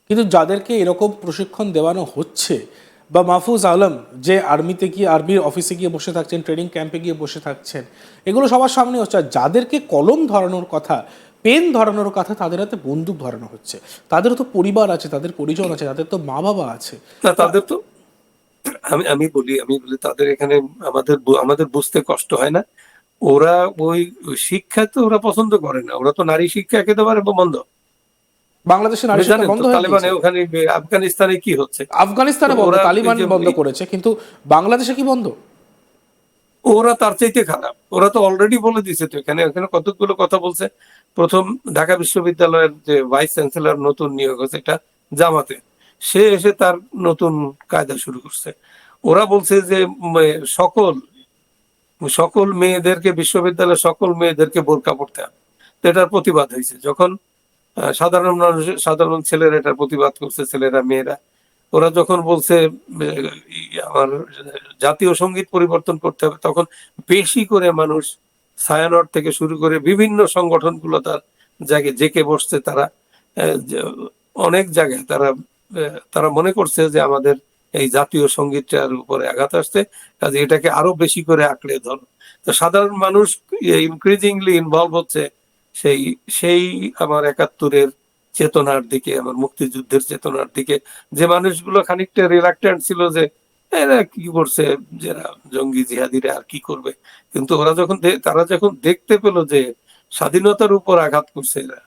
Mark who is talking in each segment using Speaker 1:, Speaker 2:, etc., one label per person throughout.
Speaker 1: কিন্তু যাদেরকে এরকম প্রশিক্ষণ দেওয়ানো হচ্ছে, বা মাহফুজ আলম যে আর্মিতে গিয়ে, আর্মির অফিসে গিয়ে বসে থাকছেন, ট্রেনিং ক্যাম্পে গিয়ে বসে থাকছেন, এগুলো সবার সামনে হচ্ছে। আর যাদেরকে কলম ধরানোর কথা, পেন ধরানোর কথা, তাদের হাতে বন্দুক ধরানো হচ্ছে। তাদেরও তো পরিবার আছে, তাদের পরিজন আছে, তাদের তো মা বাবা আছে।
Speaker 2: না, তাদের তো আমি বলি তাদের এখানে আমাদের বুঝতে কষ্ট হয় না। ওরা ওই শিক্ষা তো ওরা পছন্দ করে না, ওরা তো নারী শিক্ষা একেবারে বন্ধ।
Speaker 1: বাংলাদেশে নারী
Speaker 2: আপনি
Speaker 1: শিক্ষা
Speaker 2: জানেন
Speaker 1: বন্ধ
Speaker 2: তো
Speaker 1: হয়ে
Speaker 2: তালেবানে
Speaker 1: গিয়েছে।
Speaker 2: ওখানে আফগানিস্তানে কি হচ্ছে। তো
Speaker 1: আফগানিস্তানে বন্ধ,
Speaker 2: ওরা এই
Speaker 1: তালিবান
Speaker 2: যে
Speaker 1: বন্ধ করেছে, কিন্তু বাংলাদেশে কি বন্ধ?
Speaker 2: ওরা তার চাইতে খারাপ। ওরা তো অলরেডি বলে দিছে, তো এখানে এখানে কতগুলো কথা বলছে। প্রথম ঢাকা বিশ্ববিদ্যালয়ের যে ভাইস চ্যান্সেলর নতুন নিয়োগ হয়েছে, এটা জামাতে, সে এসে তার নতুন কায়দা শুরু করছে। ওরা বলছে যে সকল সকল মেয়েদেরকে, বিশ্ববিদ্যালয়ের সকল মেয়েদেরকে বোরকা পড়তে হবে। তো এটার প্রতিবাদ হয়েছে যখন সাধারণ মানুষ, সাধারণ ছেলেরা এটার প্রতিবাদ করছে, ছেলেরা মেয়েরা। ওরা যখন বলছে আমার জাতীয় সঙ্গীত পরিবর্তন করতে হবে, তখন বেশি করে মানুষ ছায়ানট থেকে শুরু করে বিভিন্ন সংগঠনগুলো তার জায়গায় জেকে বসছে। তারা অনেক জায়গায় তারা মনে করছে যে আমাদের এই জাতীয় সঙ্গীতটার উপরে আঘাত আসছে, কাজে এটাকে আরো বেশি করে আঁকড়ে ধরো। তো সাধারণ মানুষ ইনক্রিজিংলি ইনভলভ হচ্ছে সেই সেই আমার একাত্তরের চেতনার দিকে, আমার মুক্তিযুদ্ধের চেতনার দিকে। যে মানুষগুলো খানিকটা রিলাক্টেন্ট ছিল যে এরা কি করছে, যারা জঙ্গি জিহাদিরা আর কি করবে, কিন্তু তারা যখন দেখতে পেল যে স্বাধীনতার উপর আঘাত করছে এরা,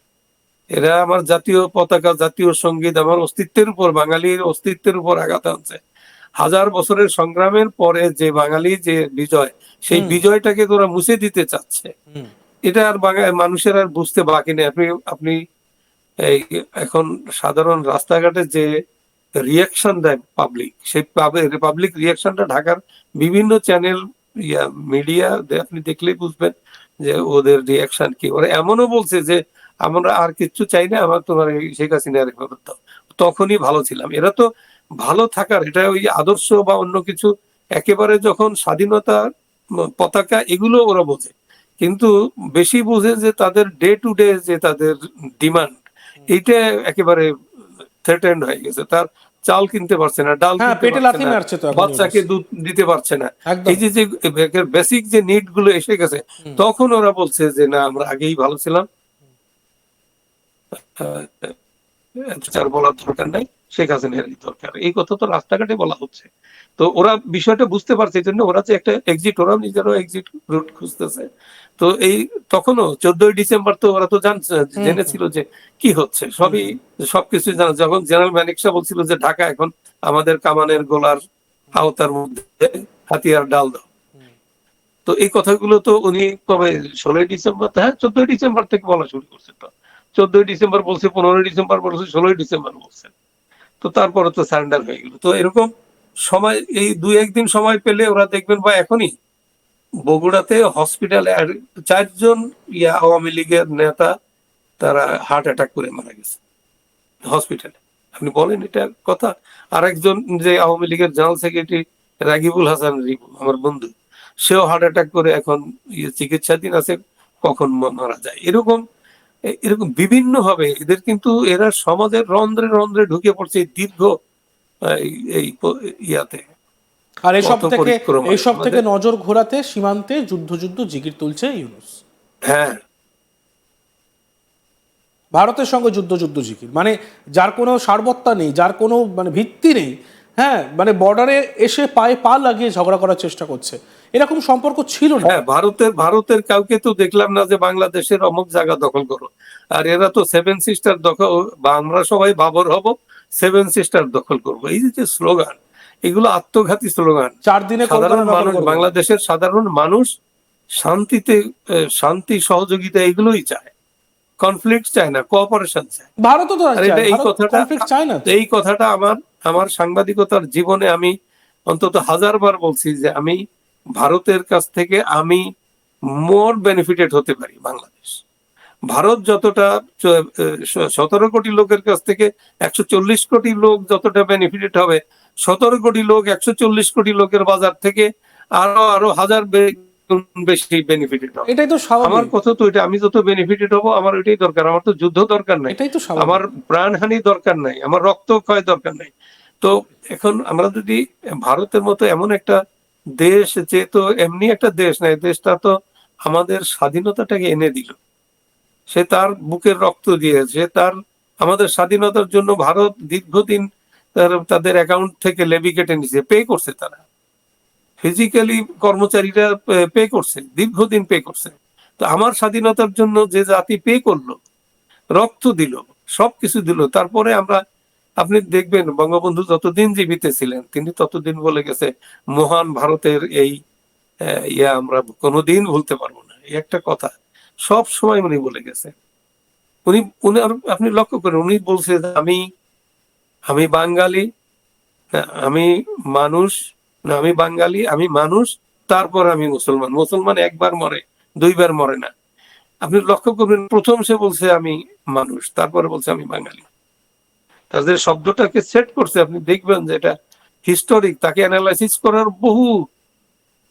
Speaker 2: এরা আমার জাতীয় পতাকা, জাতীয় সঙ্গীত, আমার অস্তিত্বের উপর, বাঙালির অস্তিত্বের উপর আঘাত আনছে। হাজার বছরের সংগ্রামের পরে যে বাঙালি যে বিজয়, সেই
Speaker 1: হুম।
Speaker 2: বিজয়টাকে তোরা মুছে দিতে চাচ্ছে।
Speaker 1: হুম।
Speaker 2: এটা আর মানুষের আর বুঝতে বাকি নেই। আপনি আপনি এই এখন সাধারণ রাস্তাঘাটে যে রিয়াকশন দেয় পাবলিক, সেই পাবলিক রিয়াকশনটা ঢাকার বিভিন্ন চ্যানেল, মিডিয়া আপনি দেখলেই বুঝবেন যে ওদের রিয়াকশন কি। ওরা এমনও বলছে যে আমরা আর কিচ্ছু চাই না, আমার তোমার এই শেখ হাসিনার ফেরত দাও, তখনই ভালো ছিলাম। এরা তো ভালো থাকার এটা ওই আদর্শ বা অন্য কিছু, একেবারে যখন স্বাধীনতা, পতাকা, এগুলো ওরা বোঝে। কিন্তু বেশি বুঝে যে তাদের ডে টু ডে যে তাদের ডিমান্ড, এইটা একেবারে থ্রেটেন্ড হয়ে গেছে। তার চাল কিনতে পারছে না, ডাল
Speaker 1: হ্যাঁ,
Speaker 2: কিনতে
Speaker 1: পেটে
Speaker 2: পারছে
Speaker 1: লাথি
Speaker 2: না,
Speaker 1: মারছে তো এখন ইউনূস।
Speaker 2: বাচ্চাকে দুধ দিতে পারছে না। এই
Speaker 1: একদম।
Speaker 2: যে যে বেসিক যে নিড গুলো এসে গেছে,
Speaker 1: হুম।
Speaker 2: তখন ওরা বলছে যে না, আমরা আগেই ভালো ছিলাম, আহ, আর বলার দরকার নাই, শেখ হাসিনারই দরকার। এই কথা তো রাস্তাঘাটে বলা হচ্ছে। তো ওরা বিষয়টা বুঝতে পারছে, এই জন্য ওরা যে একটা এক্সিট, ওরা নিজেরও এক্সিট রুট খুঁজতেছে। তো এই তখনও 14ই ডিসেম্বর তো ওরা তো
Speaker 1: হুম। হুম।
Speaker 2: জেনেছিল যে কি হচ্ছে,
Speaker 1: হুম।
Speaker 2: সবই সবকিছু জানা। যখন জেনারেল মানিক শাহ বলছিল যে ঢাকা এখন আমাদের কামানের গোলার আওতার মধ্যে, হাতিয়ার ডাল দাও, তো এই কথাগুলো তো উনি কবে, 16ই ডিসেম্বর, হ্যাঁ 14ই ডিসেম্বর থেকে বলা শুরু করছে। তো 14ই ডিসেম্বর বলছে, 15ই ডিসেম্বর বলছে, 16ই ডিসেম্বর বলছে। তো তারপরে তো সারেন্ডার হয়ে গেল। তো এরকম সময়, এই দুই একদিন সময় পেলে ওরা দেখবেন, বা এখনই বগুড়াতে হসপিটালে আর 4 জন আওয়ামী লীগের নেতা তারা হার্ট অ্যাটাক করে মারা গেছে হসপিটালে। আপনি বলেন এটা কথা। আর একজন যে আওয়ামী লীগের জেনারেল সেক্রেটারি রাগিবুল হাসান রিপু, আমার বন্ধু, সেও হার্ট অ্যাটাক করে এখন চিকিৎসাধীন আছে, কখন মারা যায়। এরকম এরকম বিভিন্ন ভাবে এদের কিন্তু, এরা সমাজের রন্ধ্রে রন্ধ্রে ঢুকে পড়ছে এই দীর্ঘ এই ইয়াতে,
Speaker 1: আর
Speaker 2: পথ পরিক্রমায়
Speaker 1: এইসব থেকে
Speaker 2: আমাদের।
Speaker 1: নজর ঘোরাতে সীমান্তে যুদ্ধ যুদ্ধ জিগির তুলছে ইউনূস।
Speaker 2: হ্যাঁ,
Speaker 1: ভারতের সঙ্গে যুদ্ধ যুদ্ধ জিগির, মানে যার কোনো সারবত্তা নেই, যার কোনো মানে ভিত্তি নেই। হ্যাঁ, মানে বর্ডারে এসে পায়ে পা লাগিয়ে ঝগড়া করার চেষ্টা করছে। এরকম সম্পর্ক ছিল না।
Speaker 2: হ্যাঁ, ভারতের কাউকে তো দেখলাম না যে বাংলাদেশের অমুক জায়গা দখল করো। আর এরা তো সেভেন সিস্টার দখল, বা আমরা সবাই বাবর হব, সেভেন সিস্টার দখল করব, এই যে স্লোগান, এগুলো আত্মঘাতী স্লোগান।
Speaker 1: 4 দিনে
Speaker 2: সাধারণ
Speaker 1: কলকাতা দখল
Speaker 2: মানুষ,
Speaker 1: করবো।
Speaker 2: বাংলাদেশের সাধারণ মানুষ শান্তিতে, শান্তি সহযোগিতা এগুলোই চায়, কনফ্লিক্ট চায় না, কোঅপারেশন চায়।
Speaker 1: ভারতও তো
Speaker 2: আর
Speaker 1: চায়,
Speaker 2: এই
Speaker 1: ভারত
Speaker 2: কথাটা,
Speaker 1: কনফ্লিক্ট চায় না তো।
Speaker 2: আমার আমার সাংবাদিকতার জীবনে আমি অন্তত 1000 বার বলছি যে আমি ভারতের কাছ থেকে আমি মোর বেনিফিটেড হতে পারি বাংলাদেশ। ভারত যতটা 17 কোটি লোকের কাছ থেকে 140 কোটি লোক যতটা বেনিফিটেড হবে, 17 কোটি লোক 140 কোটি লোকের বাজার থেকে আরো আরো হাজার বেশি বেনিফিটেড হবে।
Speaker 1: এটাই তো
Speaker 2: আমার
Speaker 1: স্বাভাবিক,
Speaker 2: কথা তো এটা, আমি যত বেনিফিটেড হব আমার ওইটাই দরকার। আমার তো যুদ্ধ দরকার নাই,
Speaker 1: এটাই তো স্বাভাবিক।
Speaker 2: আমার প্রাণহানি দরকার নাই, আমার রক্ত ক্ষয় দরকার নাই। তো এখন আমরা যদি ভারতের মতো এমন একটা দেশ, যেহেতু এমনি একটা দেশ না, এই দেশটা তো আমাদের স্বাধীনতাটাকে এনে দিল, সে তার বুকের রক্ত দিয়েছে, তার আমাদের স্বাধীনতার জন্য ভারত দীর্ঘদিন তাদের অ্যাকাউন্ট থেকে লেভি কেটে নিছে, পে করছে, তারা ফিজিক্যালি কর্মচারীরা পে করছে, দীর্ঘদিন পে করছে। তো আমার স্বাধীনতার জন্য যে জাতি পে করলো, রক্ত দিল, সবকিছু দিল, তারপরে আমরা, আপনি দেখবেন বঙ্গবন্ধু যতদিন জীবিত ছিলেন তিনি ততদিন বলে গেছে মহান ভারতের এই ইয়া আমরা কোনোদিন ভুলতে পারবো না, এই একটা কথা সব সময় উনি বলে গেছে। উনি উনি আর আপনি লক্ষ্য করেন, উনি বলছে যে আমি আমি বাঙালি, আমি মানুষ, না আমি বাঙালি, আমি মানুষ, তারপর আমি মুসলমান। মুসলমান একবার মরে, দুইবার মরে না। আপনি লক্ষ্য করবেন, প্রথম সে বলছে আমি মানুষ, তারপরে বলছে আমি বাঙালি। তার যে শব্দটাকে সেট করছে, আপনি দেখবেন যে এটা হিস্টোরিক, তাকে অ্যানালাইসিস করার বহু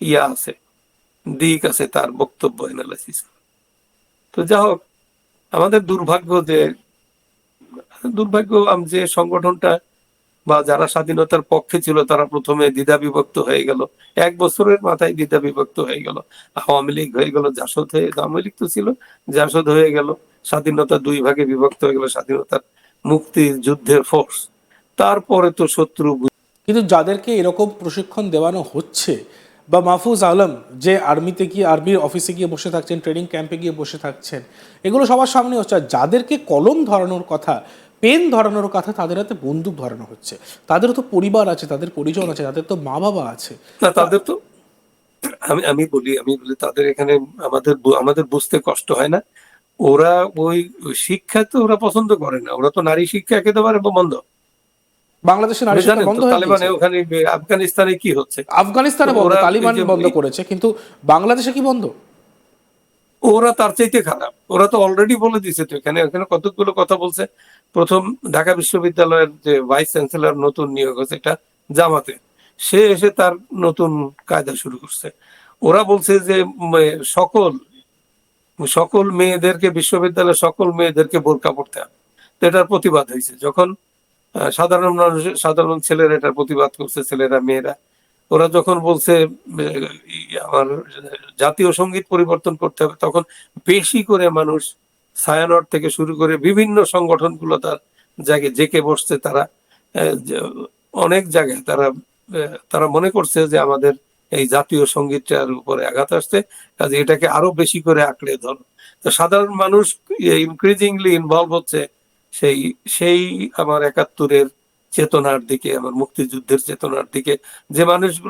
Speaker 2: ইয়া আছে, দিক আছে তার বক্তব্য অ্যানালাইসিস। তো যা হোক, আমাদের দুর্ভাগ্য যে সংগঠনটা বা যারা স্বাধীনতার পক্ষে ছিল তারা প্রথমে দ্বিধা বিভক্ত হয়ে গেল, 1 বছরের মাথায় দ্বিধা বিভক্ত হয়ে গেল। আওয়ামী লীগ হয়ে গেল জাসদ, আওয়ামী লীগ তো ছিল, জাসদ হয়ে গেল, স্বাধীনতা 2 ভাগে বিভক্ত হয়ে গেল, স্বাধীনতার মুক্তি যুদ্ধের ফোর্স। তারপরে তো শত্রু
Speaker 1: কিন্তু যাদেরকে এরকম প্রশিক্ষণ দেওয়ানো হচ্ছে, বা মাহফুজ আলম যে আর্মিতে গিয়ে, আর্মির অফিসে গিয়ে বসে থাকছেন, ট্রেনিং ক্যাম্পে গিয়ে বসে থাকছেন, এগুলো সবার সামনে হচ্ছে। আর যাদেরকে কলম ধরানোর কথা, পেন ধরানোর কথা, তাদের হাতে বন্দুক ধরানো হচ্ছে। তাদেরও তো পরিবার আছে, তাদের পরিজন আছে, তাদের তো মা বাবা আছে।
Speaker 2: না, তাদের তো, আমি বলি তাদের এখানে আমাদের বুঝতে কষ্ট হয় না। ওরা ওই শিক্ষা তো ওরা পছন্দ করে না, ওরা তো নারী শিক্ষা একেবারে বন্ধ।
Speaker 1: বাংলাদেশে নারী
Speaker 2: আপনি
Speaker 1: শিক্ষা
Speaker 2: জানেন
Speaker 1: বন্ধ
Speaker 2: তো
Speaker 1: হয়ে
Speaker 2: তালেবানে
Speaker 1: গিয়েছে।
Speaker 2: ওখানে আফগানিস্তানে কি হচ্ছে।
Speaker 1: আফগানিস্তানে
Speaker 2: তো
Speaker 1: বন্ধ,
Speaker 2: ওরা
Speaker 1: তালিবান বন্ধ করেছে, কিন্তু বাংলাদেশে কি বন্ধ?
Speaker 2: ওরা তার চাইতে খারাপ। ওরা তো অলরেডি বলে দিছে, তো এখানে এখানে কতগুলো কথা বলছে। প্রথম ঢাকা বিশ্ববিদ্যালয়ের যে ভাইস চ্যান্সেলর নতুন নিয়োগ হয়েছে, এটা জামাতে, সে এসে তার নতুন কায়দা শুরু করছে। ওরা বলছে যে সকল সকল মেয়েদেরকে, বিশ্ববিদ্যালয়ের সকল মেয়েদেরকে বোরকা পড়তে হবে। তো এটার প্রতিবাদ হয়েছে যখন সাধারণ মানুষ, সাধারণ ছেলেরা এটার প্রতিবাদ করছে, ছেলেরা মেয়েরা। ওরা যখন বলছে আমার জাতীয় সঙ্গীত পরিবর্তন করতে হবে, তখন বেশি করে মানুষ, ছায়ানট থেকে শুরু করে বিভিন্ন সংগঠনগুলো তার জায়গায় জেকে বসছে। তারা অনেক জায়গায় তারা মনে করছে যে আমাদের এই জাতীয় সঙ্গীতটার উপরে আঘাত আসছে, কাজে এটাকে আরো বেশি করে আঁকড়ে ধরো। তো সাধারণ মানুষ ইনক্রিজিংলি ইনভলভ হচ্ছে সেই সেই আমার 71-এর চেতনার দিকে, আমার মুক্তিযুদ্ধের চেতনার দিকে, যে মানুষগুলো